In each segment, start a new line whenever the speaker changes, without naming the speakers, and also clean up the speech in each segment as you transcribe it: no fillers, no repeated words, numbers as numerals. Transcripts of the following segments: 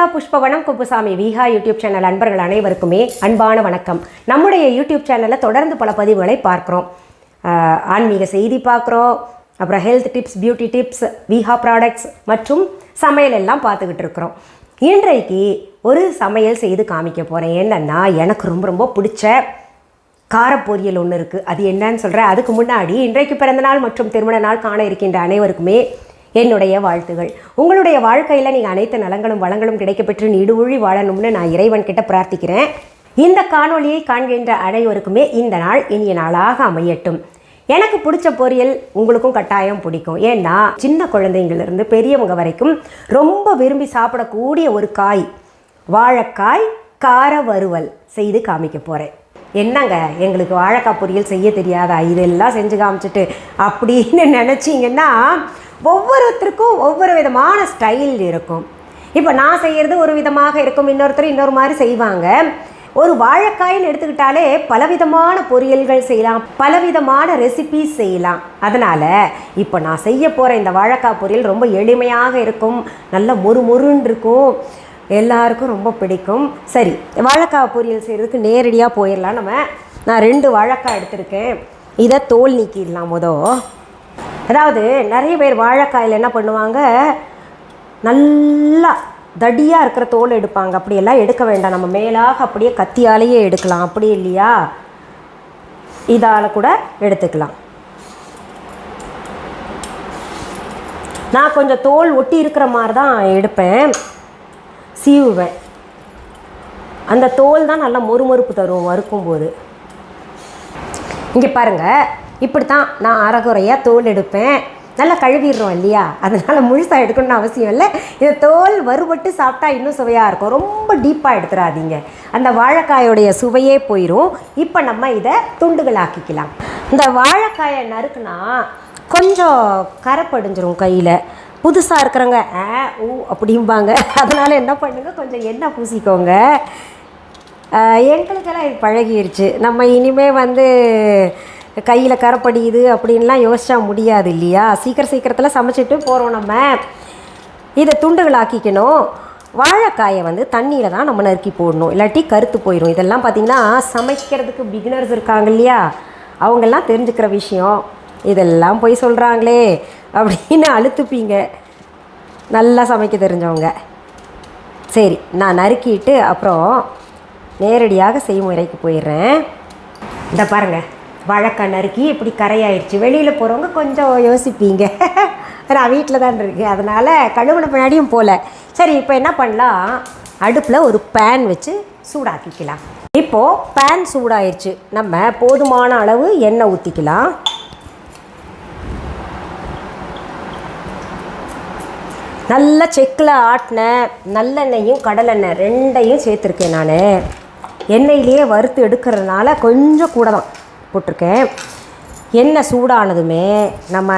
Anitha புஷ்பவனம்குப்புசாமி Viha YouTube channel அன்பர்கள் அனைவருக்குமே அன்பான வணக்கம். நம்முடைய யூடியூப் சேனலில் தொடர்ந்து பல பதிவுகளை பார்க்குறோம். ஆன்மீக செய்தி பார்க்குறோம், அப்புறம் health tips, beauty tips, Viha products மற்றும் சமையல் எல்லாம் பார்த்துக்கிட்டு இருக்கிறோம். இன்றைக்கு ஒரு சமையல் செய்து காமிக்க போகிறேன். என்னென்னா, எனக்கு ரொம்ப ரொம்ப பிடிச்ச காரப்பொரியல் ஒன்று இருக்குது. அது என்னன்னு சொல்கிறேன். அதுக்கு முன்னாடி இன்றைக்கு பிறந்தநாள் மற்றும் திருமண நாள் காண இருக்கின்ற அனைவருக்குமே என்னுடைய வாழ்த்துகள். உங்களுடைய வாழ்க்கையில் நீங்கள் அனைத்து நலங்களும் வளங்களும் கிடைக்கப்பெற்று நீடுழி வாழணும்னு நான் இறைவன் கிட்ட பிரார்த்திக்கிறேன். இந்த காணொலியை காண்கின்ற அனைவருக்குமே இந்த நாள் இனிய நாளாக அமையட்டும். எனக்கு பிடிச்ச பொரியல் உங்களுக்கும் கட்டாயம் பிடிக்கும். ஏன்னா சின்ன குழந்தைங்களிருந்து பெரியவங்க வரைக்கும் ரொம்ப விரும்பி சாப்பிடக்கூடிய ஒரு காய் வாழைக்காய் கார வறுவல் செய்து காமிக்க போகிறேன். என்னங்க, எங்களுக்கு வாழைக்காய் பொரியல் செய்ய தெரியாதா, இதெல்லாம் செஞ்சு காமிச்சிட்டு அப்படின்னு நினச்சிங்கன்னா, ஒவ்வொருத்தருக்கும் ஒவ்வொரு விதமான ஸ்டைல் இருக்கும். இப்போ நான் செய்கிறது ஒரு விதமாக இருக்கும், இன்னொருத்தர் இன்னொரு மாதிரி செய்வாங்க. ஒரு வாழைக்காயின்னு எடுத்துக்கிட்டாலே பலவிதமான பொரியல்கள் செய்யலாம், பலவிதமான ரெசிபீஸ் செய்யலாம். அதனால் இப்போ நான் செய்ய போகிற இந்த வாழைக்காய் பொரியல் ரொம்ப எளிமையாக இருக்கும், நல்ல மொறுன்னு இருக்கும், எல்லாருக்கும் ரொம்ப பிடிக்கும். சரி, வாழைக்காய் பொரியல் செய்கிறதுக்கு நேரடியாக போயிடலாம். நான் 2 வாழைக்காய் எடுத்திருக்கேன். இதை தோல் நீக்கிடலாம். அதாவது நிறைய பேர் வாழைக்காயில் என்ன பண்ணுவாங்க, நல்லா தடியாக இருக்கிற தோல் எடுப்பாங்க. அப்படியெல்லாம் எடுக்க வேண்டாம், நம்ம மேலாக அப்படியே கத்தியாலேயே எடுக்கலாம். அப்படி இல்லையா, இதால் கூட எடுத்துக்கலாம். நான் கொஞ்சம் தோல் ஒட்டி இருக்கிற மாதிரி தான் எடுப்பேன், சீவுவேன். அந்த தோல் தான் நல்லா மொறுமொறுப்பு தரும் வறுக்கும்போது. இங்கே பாருங்கள், இப்படி தான் நான் அரைகுறையாக தோல் எடுப்பேன். நல்லா கழுவிடுறோம் இல்லையா, அதனால் முழுசாக எடுக்கணும்னு அவசியம் இல்லை. இதை தோல் வறுபட்டு சாப்பிட்டா இன்னும் சுவையாக இருக்கும். ரொம்ப டீப்பாக எடுத்துடாதீங்க, அந்த வாழைக்காயோடைய சுவையே போயிடும். இப்போ நம்ம இதை துண்டுகள் ஆக்கிக்கலாம். இந்த வாழைக்காயை நறுக்குனா கொஞ்சம் கரை படிஞ்சிரும் கையில். புதுசாக இருக்கிறவங்க அப்படிம்பாங்க. அதனால் என்ன பண்ணுங்க, கொஞ்சம் எண்ணெய் பூசிக்கோங்க. எங்களுக்கெல்லாம் இது பழகிடுச்சு. நம்ம இனிமேல் கையில் கரைப்படியுது அப்படின்லாம் யோசிச்சா முடியாது இல்லையா. சீக்கிரத்தில் சமைச்சிட்டு போகிறோம். நம்ம இதை துண்டுகள் ஆக்கிக்கணும். வாழைக்காயை தண்ணியில் தான் நம்ம நறுக்கி போடணும், இல்லாட்டி கருத்து போயிடும். இதெல்லாம் பார்த்திங்கன்னா சமைக்கிறதுக்கு பிகினர்ஸ் இருக்காங்க இல்லையா, அவங்கெல்லாம் தெரிஞ்சுக்கிற விஷயம். இதெல்லாம் போய் சொல்கிறாங்களே அப்படின்னு அழுத்துப்பீங்க, நல்லா சமைக்க தெரிஞ்சவங்க. சரி, நான் நறுக்கிட்டு அப்புறம் நேரடியாக செய்முறைக்கு போயிடுறேன். இந்த பாருங்கள், வாழைக்காய் நறுக்கி இப்படி கரையாயிடுச்சு. வெளியில் போகிறவங்க கொஞ்சம் யோசிப்பீங்க, நான் வீட்டில் தான் இருக்கேன், அதனால் கழுவுன பின்னாடியும் போகல. சரி, இப்போ என்ன பண்ணலாம், அடுப்பில் ஒரு பேன் வச்சு சூடாக்கிக்கலாம். இப்போது பேன் சூடாயிடுச்சு, நம்ம போதுமான அளவு எண்ணெய் ஊற்றிக்கலாம். நல்ல செக்கில் ஆட்டின நல்லெண்ணெயும் கடலெண்ணெய் 2ஐயும் சேர்த்துருக்கேன். நான் எண்ணெயிலேயே வறுத்து எடுக்கிறதுனால கொஞ்சம் கூட தான் போட்டிருக்கேன். எண்ணெய் சூடானதுமே நம்ம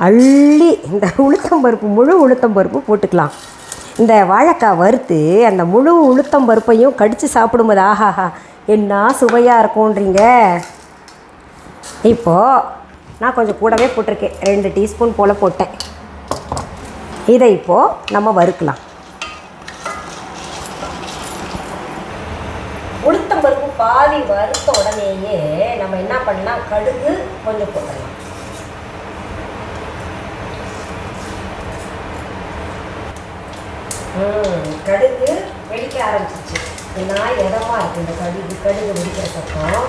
அள்ளி இந்த உளுத்தம்பருப்பு, முழு உளுத்தம்பருப்பு போட்டுக்கலாம். இந்த வாழைக்காய் வறுத்து அந்த முழு உளுத்தம்பருப்பையும் கடித்து சாப்பிடும்போது ஆஹாஹா என்ன சுவையாக இருக்கும்ன்றீங்க. இப்போது நான் கொஞ்சம் கூடவே போட்டிருக்கேன், 2 டீஸ்பூன் போல் போட்டேன். இதை இப்போது நம்ம வறுக்கலாம். உளுத்தம்பருப்பு பாதி வறுத்த உடனேயே நம்ம என்ன பண்ணலாம், கடுகு கொஞ்சம் போடலாம். கடுகு வெடிக்க ஆரம்பிச்சிச்சு. ஏன்னா இடமா இருக்குது இந்த கடுகு வெடிக்கிற சத்தம்.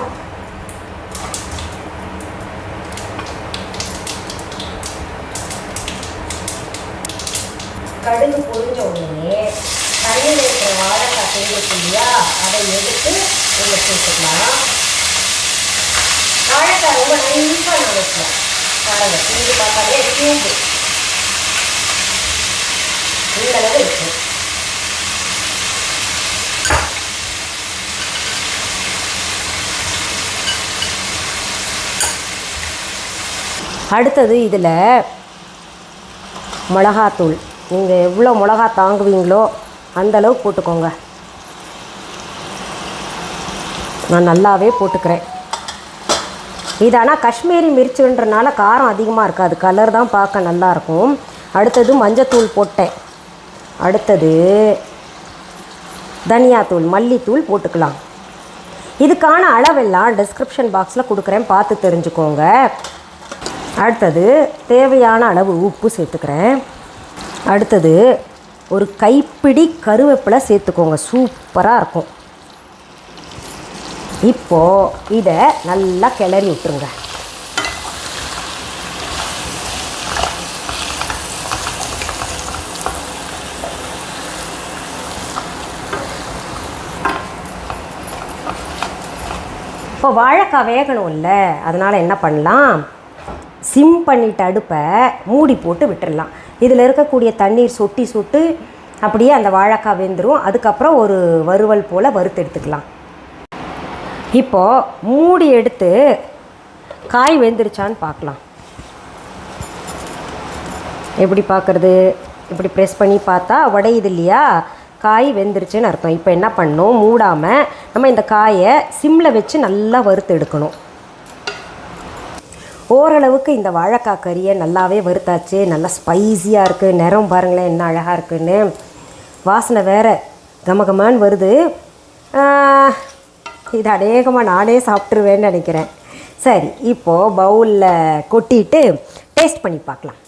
கடுகு பொரிஞ்ச உடனே தண்ணியில் இருக்கிற வாழைக்காய் சேர்ந்துருக்கு இல்லையா, அதை எடுத்து இங்கே சேர்த்துக்கலாம். வாழைக்காய் ரொம்ப நைஸாக நினைக்கலாம். பாருங்கள், செஞ்சு பார்த்தாலே டியூபு இந்த அளவு இருக்குது. அடுத்தது இதில் மிளகாத்தூள், நீங்கள் எவ்வளோ மிளகா தாங்குவீங்களோ அந்தளவு போட்டுக்கோங்க. நான் நல்லாவே போட்டுக்கிறேன். இது ஆனால் காஷ்மீரி மிர்ச்சுன்றனால காரம் அதிகமாக இருக்காது, கலர் தான் பார்க்க நல்லாயிருக்கும். அடுத்தது மஞ்சத்தூள் போட்டேன். அடுத்தது தனியாத்தூள், மல்லித்தூள் போட்டுக்கலாம். இதுக்கான அளவெல்லாம் டிஸ்கிரிப்ஷன் பாக்ஸில் கொடுக்குறேன், பார்த்து தெரிஞ்சுக்கோங்க. அடுத்தது தேவையான அளவு உப்பு சேர்த்துக்கிறேன். அடுத்தது ஒரு கைப்பிடி கருவேப்பிலை சேர்த்துக்கோங்க, சூப்பராக இருக்கும். இப்போது இதை நல்லா கிளறி விட்டுருங்க. இப்போ வாழைக்காய் வேகணும் இல்லை, அதனால் என்ன பண்ணலாம், சிம் பண்ணிட்டு அடுப்பை மூடி போட்டு விட்டுடலாம். இதில் இருக்கக்கூடிய தண்ணீர் சொட்டி சுட்டு அப்படியே அந்த வாழைக்காய் வெந்துடும். அதுக்கப்புறம் ஒரு வறுவல் போல் வறுத்து எடுத்துக்கலாம். இப்போது மூடி எடுத்து காய் வெந்துருச்சான்னு பார்க்கலாம். எப்படி பார்க்குறது, இப்படி ப்ரெஸ் பண்ணி பார்த்தா உடையுது இல்லையா, காய் வெந்துருச்சுன்னு அர்த்தம். இப்போ என்ன பண்ணணும், மூடாமல் நம்ம இந்த காயை சிம்மில் வச்சு நல்லா வறுத்து எடுக்கணும். ஓரளவுக்கு இந்த வாழைக்காய் கறியை நல்லாவே வறுத்தாச்சு. நல்லா ஸ்பைஸியாக இருக்குது. நிறம் பாருங்களேன் என்ன அழகாக இருக்குன்னு. வாசனை வேறு கமகமான்னு வருது. இது அநேகமாக நானே சாப்பிட்ருவேன்னு நினைக்கிறேன். சரி, இப்போது பவுலில் கொட்டிட்டு டேஸ்ட் பண்ணி பார்க்கலாம்.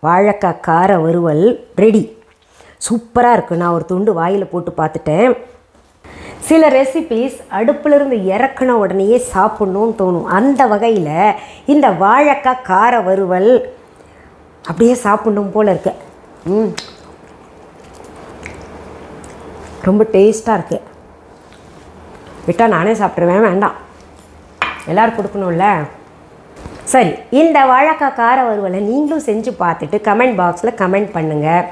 வாழைக்காய் கார வறுவல் ரெடி. சூப்பராக இருக்குது. நான் ஒரு துண்டு வாயில் போட்டு பார்த்துட்டேன். சில ரெசிபீஸ் அடுப்பிலிருந்து இறக்குன உடனேயே சாப்பிட்ணுன்னு தோணும். அந்த வகையில் இந்த வாழைக்காய் கார வறுவல் அப்படியே சாப்பிட்ணும் போல் இருக்கு. ரொம்ப டேஸ்ட்டாக இருக்குது. விட்டால் நானே சாப்பிட்ருவேன், வேண்டாம் எல்லோரும் கொடுக்கணும்ல. சரி, இந்த வாழைக்காய் கார வறுவலை நீங்களும் செஞ்சு பார்த்துட்டு கமெண்ட் பாக்ஸில் கமெண்ட் பண்ணுங்கள்.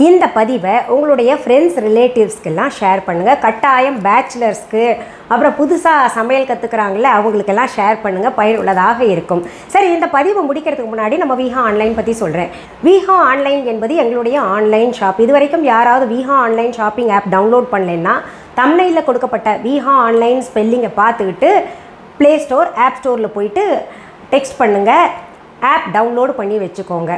இந்த பதிவை உங்களுடைய ஃப்ரெண்ட்ஸ் ரிலேட்டிவ்ஸ்க்கெல்லாம் ஷேர் பண்ணுங்கள். கட்டாயம் பேச்சுலர்ஸ்க்கு, அப்புறம் புதுசாக சமையல் கற்றுக்குறாங்களே அவங்களுக்கெல்லாம் ஷேர் பண்ணுங்கள், பயனுள்ளதாக இருக்கும். சரி, இந்த பதிவை முடிக்கிறதுக்கு முன்னாடி நம்ம விஹா ஆன்லைன் பற்றி சொல்கிறேன். விஹா ஆன்லைன் என்பது எங்களுடைய ஆன்லைன் ஷாப். இது வரைக்கும் யாராவது Viha online shopping app download பண்ணலைன்னா தம்ப்நெயிலில் கொடுக்கப்பட்ட விஹா ஆன்லைன் ஸ்பெல்லிங்கை பார்த்துக்கிட்டு ப்ளே ஸ்டோர், ஆப் ஸ்டோரில் போயிட்டு டெக்ஸ்ட் பண்ணுங்கள், ஆப் டவுன்லோடு பண்ணி வச்சுக்கோங்க.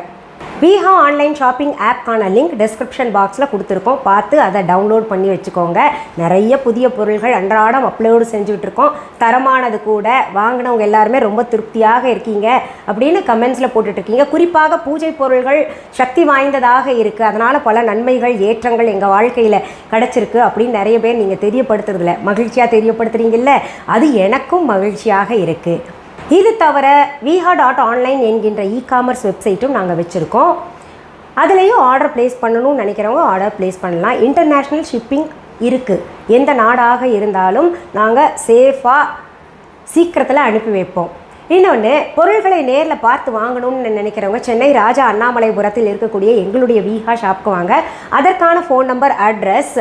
விஹா ஆன்லைன் ஷாப்பிங் ஆப்க்கான லிங்க் டிஸ்கிரிப்ஷன் பாக்ஸில் கொடுத்துருக்கோம், பார்த்து அதை டவுன்லோட் பண்ணி வச்சுக்கோங்க. நிறைய புதிய பொருள்கள் அன்றாடம் அப்லோடு செஞ்சுக்கிட்டு இருக்கோம், தரமானது கூட. வாங்கினவங்க எல்லாருமே ரொம்ப திருப்தியாக இருக்கீங்க அப்படின்னு கமெண்ட்ஸில் போட்டுட்ருக்கீங்க. குறிப்பாக பூஜை பொருள்கள் சக்தி வாய்ந்ததாக இருக்குது, அதனால் பல நன்மைகள் ஏற்றங்கள் எங்கள் வாழ்க்கையில் கிடச்சிருக்கு அப்படின்னு நிறைய பேர் நீங்கள் தெரியப்படுத்துறதில்ல, மகிழ்ச்சியாக தெரியப்படுத்துகிறீங்கல்ல, அது எனக்கும் மகிழ்ச்சியாக இருக்குது. இது தவிர viha.online என்கின்ற இ-காமர்ஸ் வெப்சைட்டும் நாங்கள் வச்சுருக்கோம். அதுலேயும் ஆர்டர் ப்ளேஸ் பண்ணணும்னு நினைக்கிறவங்க ஆர்டர் ப்ளேஸ் பண்ணலாம். இன்டர்நேஷ்னல் ஷிப்பிங் இருக்குது. எந்த நாடாக இருந்தாலும் நாங்கள் சேஃபாக சீக்கிரத்தில் அனுப்பி வைப்போம். இன்னொன்று, பொருள்களை நேரில் பார்த்து வாங்கணும்னு நினைக்கிறவங்க சென்னை ராஜா அண்ணாமலைபுரத்தில் இருக்கக்கூடிய எங்களுடைய விஹா ஷாப்க்கு வாங்க. அதற்கான phone number, address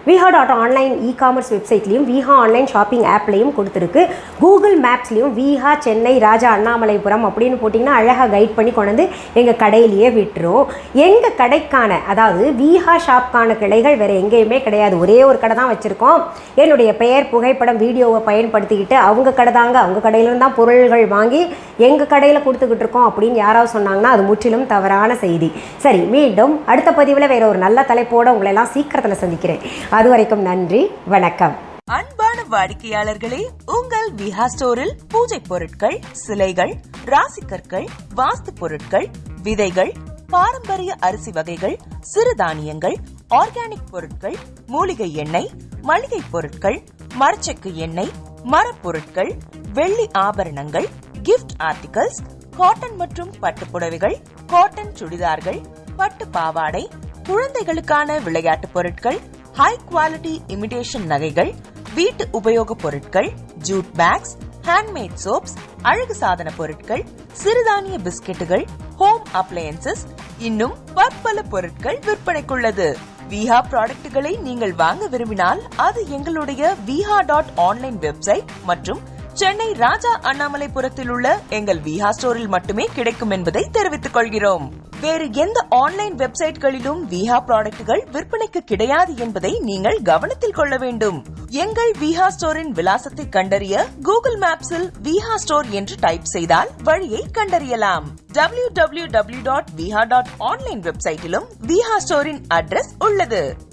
viha.online e-commerce வெப்சைட்லேயும் விஹா ஆன்லைன் ஷாப்பிங் ஆப்லேயும் கொடுத்துருக்கு. கூகுள் மேப்ஸ்லேயும் விஹா சென்னை ராஜா அண்ணாமலைபுரம் அப்படின்னு போட்டிங்கன்னா அழகாக கைட் பண்ணி கொண்டு வந்து எங்கள் கடையிலேயே விட்டுரும். எங்கள் கடைக்கான, அதாவது விஹா ஷாப்க்கான கிளைகள் வேறு எங்கேயுமே கிடையாது. ஒரே ஒரு கடை தான் வச்சுருக்கோம். என்னுடைய பெயர், புகைப்படம், வீடியோவை பயன்படுத்திக்கிட்டு அவங்க கடை தாங்க, அவங்க கடையிலேருந்து தான் பொருள்கள் வாங்கி எங்கள் கடையில் கொடுத்துக்கிட்டு இருக்கோம் அப்படின்னு யாராவது சொன்னாங்கன்னா அது முற்றிலும் தவறான செய்தி. சரி, மீண்டும் அடுத்த பதிவில் வேறு ஒரு நல்ல தலைப்போடு உங்களெல்லாம் சீக்கிரத்தில் சந்திக்கிறேன். அது வரைக்கும் நன்றி, வணக்கம்.
அன்பான வாடிக்கையாளர்களே, உங்கள் விஹா ஸ்டோரில் பூஜை பொருட்கள், சிலைகள், ராசிக்கற்கள், வாஸ்து பொருட்கள், விதைகள், பாரம்பரிய அரிசி வகைகள், சிறுதானியங்கள், ஆர்கானிக் பொருட்கள், மூலிகை எண்ணெய், மளிகை பொருட்கள், மரச்செக்கு எண்ணெய், மரப்பொருட்கள், வெள்ளி ஆபரணங்கள், கிஃப்ட் ஆர்டிகல்ஸ், காட்டன் மற்றும் பட்டு புடவைகள், காட்டன் சுடிதார்கள், பட்டு பாவாடை, குழந்தைகளுக்கான விளையாட்டு பொருட்கள், ஹை குவாலிட்டி இமிடேஷன் நகைகள், வீட்டு உபயோக பொருட்கள், ஜூட் பேக்ஸ், ஹேண்ட்மேட் சோப்ஸ், அழகு சாதன பொருட்கள், சிறுதானிய பிஸ்கெட்டுகள், ஹோம் அப்ளையன்சஸ், இன்னும் பற்பல பொருட்கள் விற்பனைக்குள்ளது. விஹா ப்ராடக்ட்களை நீங்கள் வாங்க விரும்பினால் அது எங்களுடைய viha.online வெப்சைட் மற்றும் சென்னை ராஜா அண்ணாமலைபுரத்தில் உள்ள எங்கள் விஹா ஸ்டோரில் மட்டுமே கிடைக்கும் என்பதை தெரிவித்துக் கொள்கிறோம். வேறு எந்த ஆன்லைன் வெப்சைட்களிலும் விஹா ப்ராடக்ட்கள் விற்பனைக்கு கிடையாது என்பதை நீங்கள் கவனத்தில் கொள்ள வேண்டும். எங்கள் விஹா ஸ்டோரின் விலாசத்தை கண்டறிய கூகுள் மேப்ஸில் விஹா ஸ்டோர் என்று டைப் செய்தால் வழியை கண்டறியலாம். www.viha.online வெப்சைட்டிலும் விஹா ஸ்டோரின் அட்ரஸ் உள்ளது.